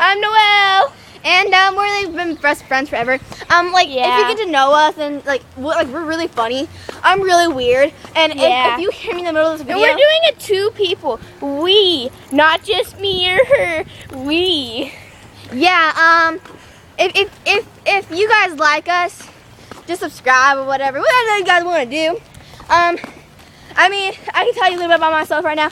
I'm Noelle. And we've been best friends forever. If you get to know us and we're really funny. I'm really weird. And if you hear me in the middle of this video, and we're doing it 2 people. We, not just me or her. We. Yeah. If you guys like us, just subscribe or whatever you guys want to do. I mean, I can tell you a little bit about myself right now.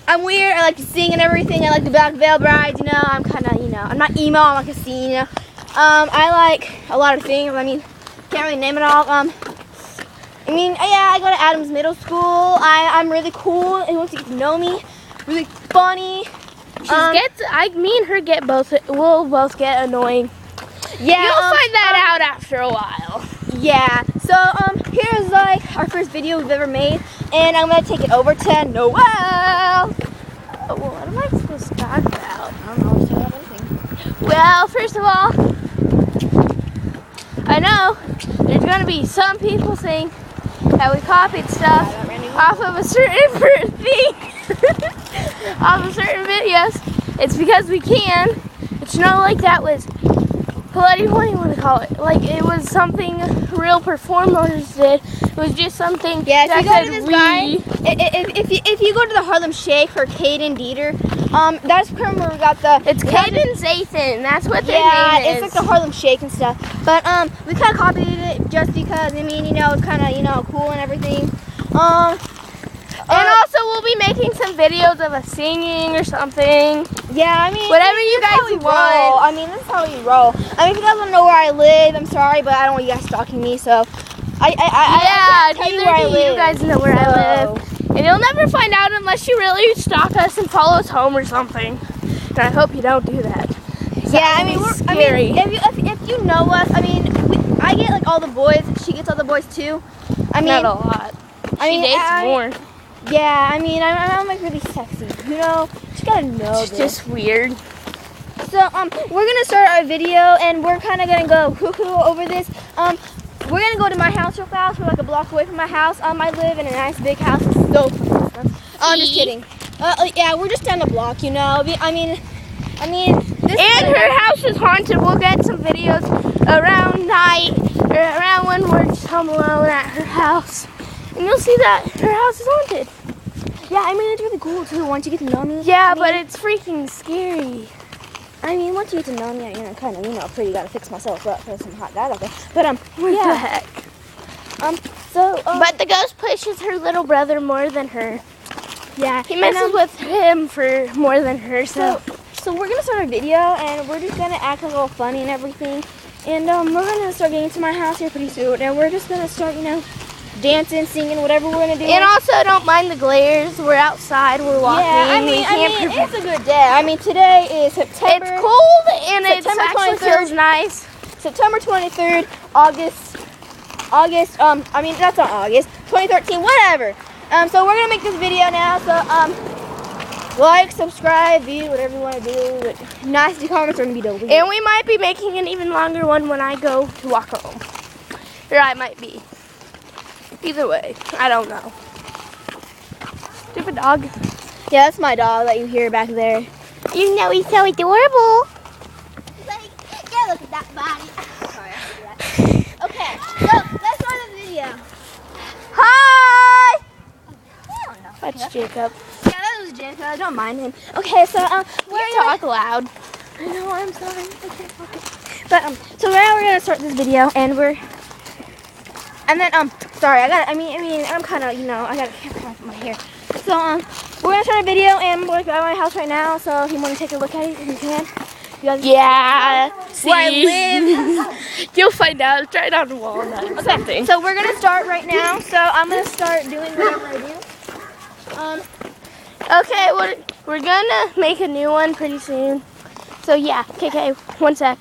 I'm weird. I like to sing and everything. I like the Black Veil Brides. You know, I'm kind of, I'm not emo. I'm like a scene. You know, I like a lot of things. I mean, can't really name it all. I go to Adams Middle School. I'm really cool. And wants to get to know me. Really funny. Me and her we'll both get annoying. Yeah, you'll find that out after a while. Yeah. So here's our first video we've ever made, and I'm gonna take it over to Noelle. Well, what am I supposed to talk about? I don't know. Say anything. Well, first of all, I know there's gonna be some people saying that we copied stuff off of a certain thing, off of certain videos. It's because we can. It's not like that was. What do you want to call it? Like it was something real performers did. It was just something. Yeah, if that you go to this guy, if you go to the Harlem Shake for Caden Dieter, that's where we got the. It's Caden Zathan. That's what their name is. Yeah, it's like the Harlem Shake and stuff. But we kind of copied it just because it's kind of cool and everything. And also we'll be making some videos of us singing or something. Yeah, I mean, whatever you guys want. I mean, this is how we roll. I mean, if you guys want to know where I live, I'm sorry, but I don't want you guys stalking me, so I can't tell you where I live. You guys know where I live. And you'll never find out unless you really stalk us and follow us home or something. And I hope you don't do that. Yeah, I mean, scary. If you know us, I mean, I get all the boys. She gets all the boys too. I mean, not a lot. She dates more. Yeah, I mean, I'm really sexy. She gotta know. It's just weird. So we're gonna start our video, and we're kind of gonna go cuckoo over this. We're gonna go to my house real fast. We're like a block away from my house. I live in a nice big house. It's so fun. I'm just kidding. Yeah, we're just down the block. I mean. And her house is haunted. We'll get some videos around night, or around when we're just home alone at her house. And you'll see that her house is haunted. Yeah, I mean, it's really cool, too, once you get to know me. Yeah, but it's freaking scary. I mean, once you get to know me, kind of, pretty gotta fix myself up for some hot guys out there. But, what the heck? But the ghost pushes her little brother more than her. Yeah. He messes with him for more than her, so we're gonna start a video, and we're just gonna act a little funny and everything. And, we're gonna start getting to my house here pretty soon, and we're just gonna start, dancing, singing, whatever we're gonna do. And also, don't mind the glares. We're outside. We're walking. Yeah, I mean, it's a good day. I mean, today is September. It's cold and it actually 23rd. feels nice. September 23rd, August. I mean, that's not August. 2013, whatever. So we're gonna make this video now. So like, subscribe, view, whatever you want to do. But nasty comments are gonna be deleted. And we might be making an even longer one when I go to walk home. Or I might be. Either way, I don't know. Stupid dog. Yeah, that's my dog that you hear back there. You know he's so adorable. Yeah, look at that body. Sorry, I have to do that. Okay, so let's start the video. Hi! That's Jacob. Yeah, that was Jacob. I don't mind him. Okay, so You talk loud. I know, I'm sorry. I can't talk it. But so now we're gonna start this video, and sorry, I'm kind of, I got a camera on my hair. So, we're going to start a video, and we're at my house right now, so if you want to take a look at it, you can. You guys See where I live. You'll find out. It's right on the wall. Okay, so we're going to start right now, so I'm going to start doing whatever I do. Okay, we're going to make a new one pretty soon. So, yeah, okay, 1 sec.